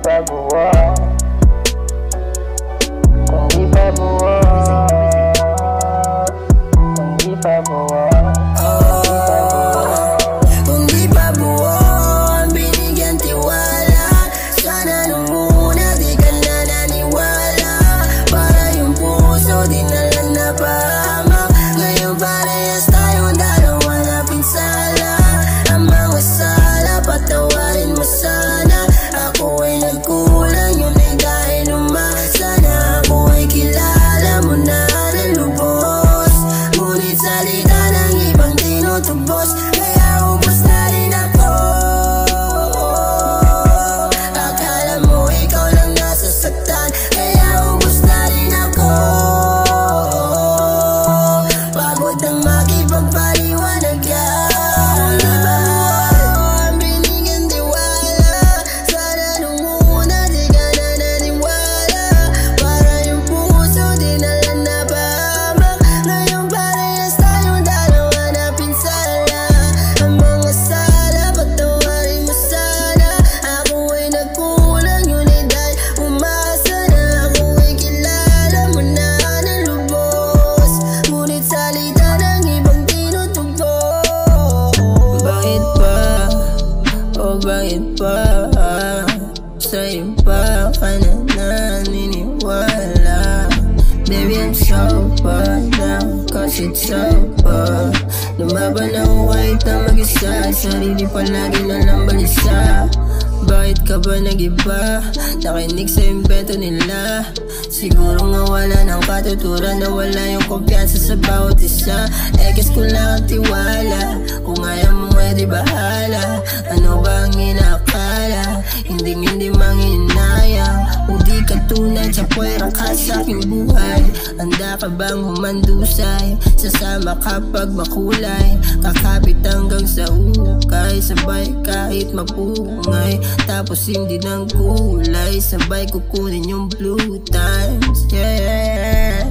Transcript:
pa buwan, kung di pa buwan, kung di pa buwan, kung di pa buwan, binigyan tiwala. Sana nung una di ka na naniwala. Para yung puso di na lang napahamak. Ngayon parehas tayong dalawa na pinsala. Ang mga sala patawarin mo sana. Ako ay nagkulang, yun ay dahil umasa na. Ako ay kilala mo na ng lubos, ngunit salita ng ibang tinutubos. Kaya ubos na rin ako. Akala mo ikaw lang nasasaktan, kaya ubos na rin ako. Pagod ang makipagpaliwanagan. Binigyan tiwala. Sana nung una di ka na naniwala. Para yung puso di na lang napahamak. Ngayon parehas tayong dalawa na pinsala. Ang mga sala patawarin mo sana. Ako ay nagkulang, yun ay dahil umasa na. Ako ay kilala mo na ng lubos, ngunit salita ng ibang tinutugtog. Bakit ba? O bakit ba? Sa iba ka na naniniwala. Baby, I'm sober now, cause it's over. Lumaban ako kahit na mag-isa. Sarili palagi na lang balisa. Bakit ka ba nag-iba? Nakinig sa invento nila. Siguro nga wala ng katuturan, na wala yung kumpiyansa sa bawat isa. Guess ko lang ang tiwala. Kung ayaw mo di bahala. Ano ba ang inakala? Hindi manginaya. Kung di ka tunay sa puwerang ka sa aking buhay, handa ka bang humandusay? Sasama kapag makulay, kakapit hanggang sa ukay. Sabay kahit mapungay, tapos hindi ng kulay. Sabay kukunin yung blue times, yeah.